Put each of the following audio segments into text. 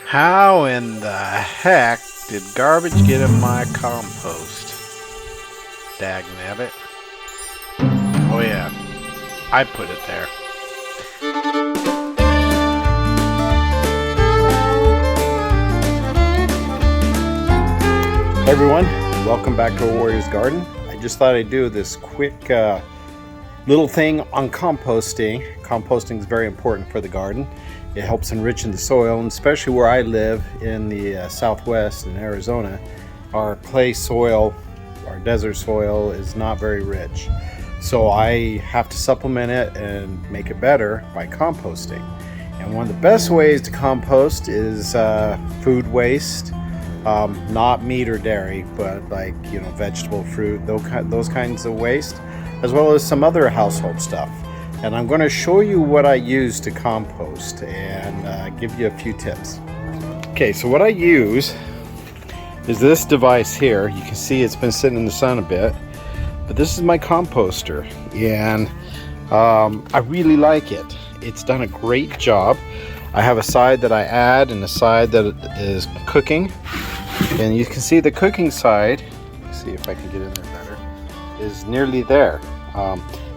How in the heck did garbage get in my compost? Dagnabbit. Oh yeah, I put it there. Hey everyone, welcome back to A Warrior's Garden. I just thought I'd do this quick little thing on composting. Composting is very important for the garden. It helps enrich the soil, and especially where I live in the Southwest in Arizona, our clay soil, our desert soil is not very rich. So I have to supplement it and make it better by composting. And one of the best ways to compost is food waste, not meat or dairy, but like, vegetable, fruit, those kinds of waste, as well as some other household stuff. And I'm going to show you what I use to compost and give you a few tips. Okay, so what I use is this device here. You can see it's been sitting in the sun a bit, but this is my composter, and I really like it. It's done a great job. I have a side that I add and a side that is cooking, and you can see the cooking side, let's see if I can get in there better, is nearly there.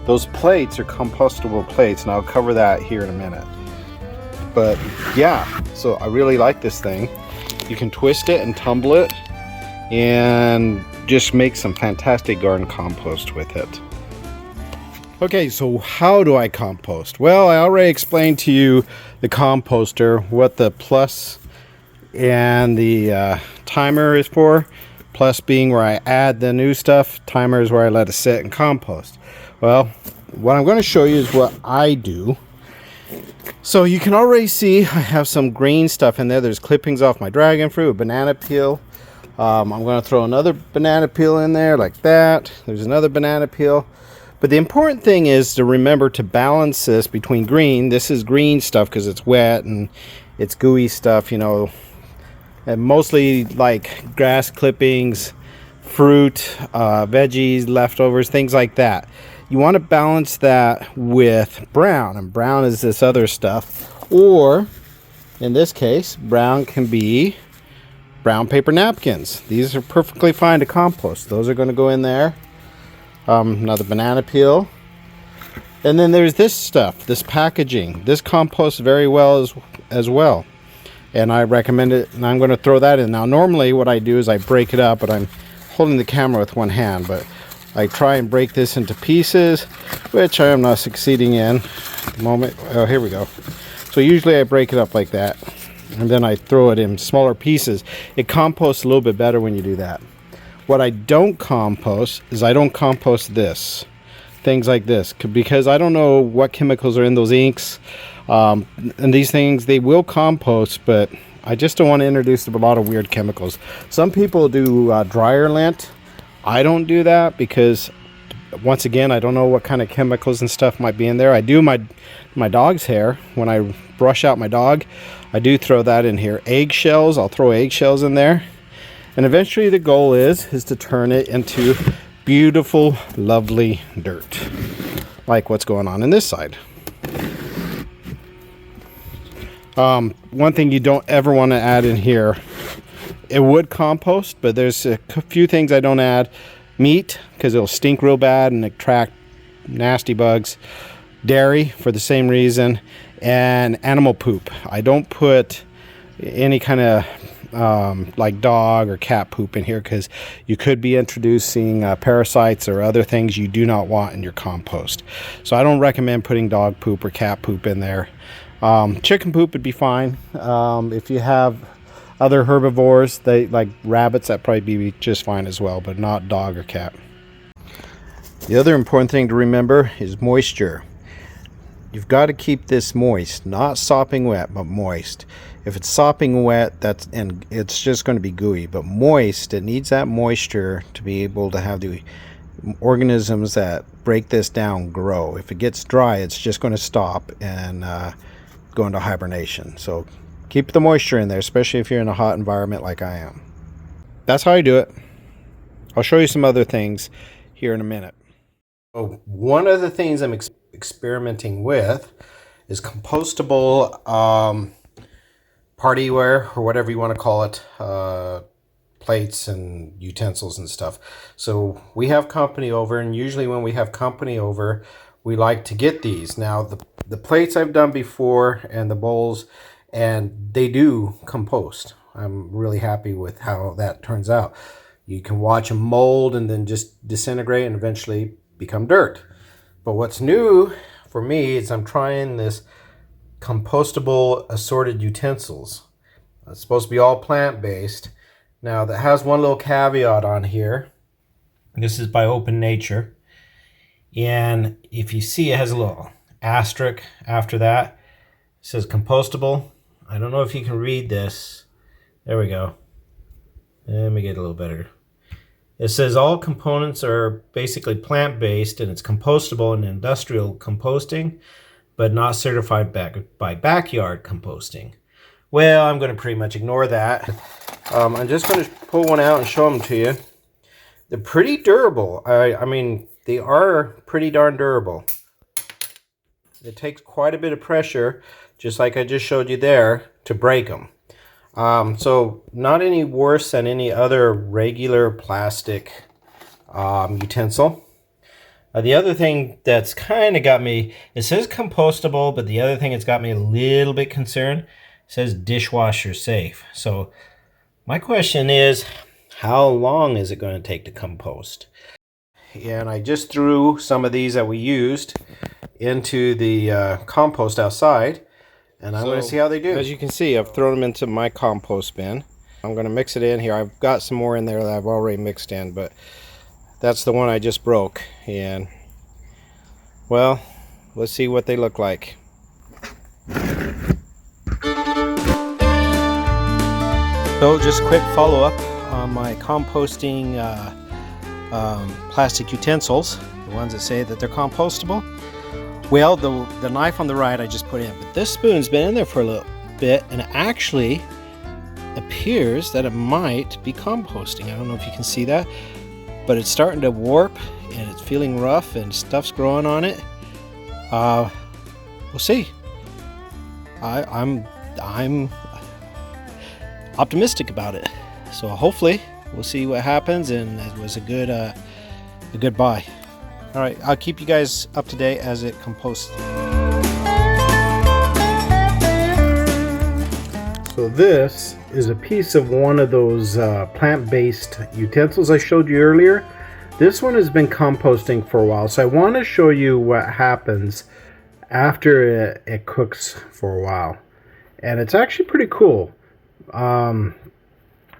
Those plates are compostable plates, and I'll cover that here in a minute. But yeah, so I really like this thing. You can twist it and tumble it and just make some fantastic garden compost with it. Okay, so how do I compost? Well, I already explained to you the composter, what the plus and the timer is for. Plus being where I add the new stuff, timer is where I let it sit and compost. Well, what I'm going to show you is what I do. So you can already see I have some green stuff in there. There's clippings off my dragon fruit, banana peel. I'm going to throw another banana peel in there like that. There's another banana peel. But the important thing is to remember to balance this between green. This is green stuff because it's wet and it's gooey stuff, and mostly like grass clippings, fruit, veggies, leftovers, things like that. You want to balance that with brown, and brown is this other stuff. Or, in this case, brown can be brown paper napkins. These are perfectly fine to compost. Those are going to go in there. Another banana peel. And then there's this stuff, this packaging. This composts very well as well. And I recommend it, and I'm going to throw that in. Now, normally what I do is I break it up, but I'm holding the camera with one hand, but I try and break this into pieces, which I am not succeeding in at the moment. Oh, here we go. So usually I break it up like that, and then I throw it in smaller pieces. It composts a little bit better when you do that. What I don't compost is I don't compost this. Things like this, because I don't know what chemicals are in those inks. And these things, they will compost, but I just don't want to introduce a lot of weird chemicals. Some people do dryer lint. I don't do that because, once again, I don't know what kind of chemicals and stuff might be in there. I do my dog's hair. When I brush out my dog, I do throw that in here. Eggshells, I'll throw eggshells in there. And eventually the goal is to turn it into beautiful, lovely dirt, like what's going on in this side. One thing you don't ever want to add in here, it would compost, but there's a few things I don't add. Meat, because it'll stink real bad and attract nasty bugs. Dairy, for the same reason. And animal poop. I don't put any kind of like dog or cat poop in here, because you could be introducing parasites or other things you do not want in your compost. So I don't recommend putting dog poop or cat poop in there. Chicken poop would be fine. If you have other herbivores, they like rabbits, that probably be just fine as well, but not dog or cat. The other important thing to remember is moisture. You've got to keep this moist, not sopping wet, but moist. If it's sopping wet, and it's just going to be gooey, but moist, it needs that moisture to be able to have the organisms that break this down grow. If it gets dry, it's just going to stop and go into hibernation. So keep the moisture in there, especially if you're in a hot environment like I am. That's how I do it. I'll show you some other things here in a minute. Oh, one of the things I'm experimenting with is compostable partyware, or whatever you want to call it, plates and utensils and stuff. So we have company over, and usually when we have company over, we like to get these. Now the plates I've done before and the bowls, and they do compost. I'm really happy with how that turns out. You can watch them mold and then just disintegrate and eventually become dirt. But what's new for me is I'm trying this compostable assorted utensils. It's supposed to be all plant-based. Now that has one little caveat on here. This is by Open Nature. And if you see, it has a little asterisk after that. It says compostable. I don't know if you can read this. There we go. Let me get a little better. It says all components are basically plant-based, and it's compostable in industrial composting, but not certified by backyard composting. Well, I'm going to pretty much ignore that. I'm just going to pull one out and show them to you. They're pretty durable. I mean, they are pretty darn durable. It takes quite a bit of pressure, just like I just showed you there, to break them. So not any worse than any other regular plastic utensil. The other thing that's kind of got me, it says compostable, but the other thing that's got me a little bit concerned, it says dishwasher safe. So my question is, how long is it going to take to compost? And I just threw some of these that we used into the compost outside. And I'm going to see how they do. As you can see, I've thrown them into my compost bin. I'm going to mix it in here. I've got some more in there that I've already mixed in, but that's the one I just broke. And, well, let's see what they look like. So, just a quick follow-up on my composting plastic utensils, the ones that say that they're compostable. Well, the knife on the right I just put in, but this spoon's been in there for a little bit, and it actually appears that it might be composting. I don't know if you can see that, but it's starting to warp, and it's feeling rough, and stuff's growing on it. We'll see. I'm optimistic about it, so hopefully we'll see what happens, and it was a good buy. All right, I'll keep you guys up to date as it composts. So this is a piece of one of those plant-based utensils I showed you earlier. This one has been composting for a while, so I want to show you what happens after it cooks for a while. And it's actually pretty cool.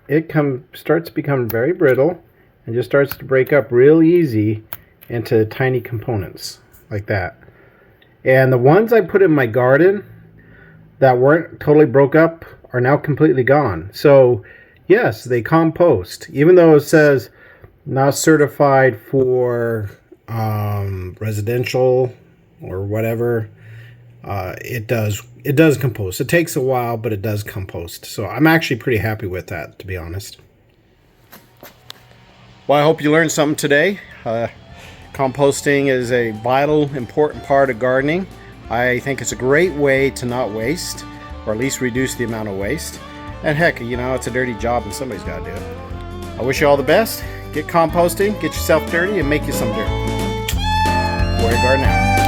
It starts to become very brittle and just starts to break up real easy into tiny components like that. And the ones I put in my garden that weren't totally broke up are now completely gone. So yes, they compost, even though it says not certified for residential or whatever. It does compost. It takes a while, but it does compost. So I'm actually pretty happy with that, to be honest. Well, I hope you learned something today. Composting is a vital, important part of gardening. I think it's a great way to not waste, or at least reduce the amount of waste. And heck, you know, it's a dirty job and somebody's got to do it. I wish you all the best. Get composting, get yourself dirty, and make you some dirt. Warrior Garden out.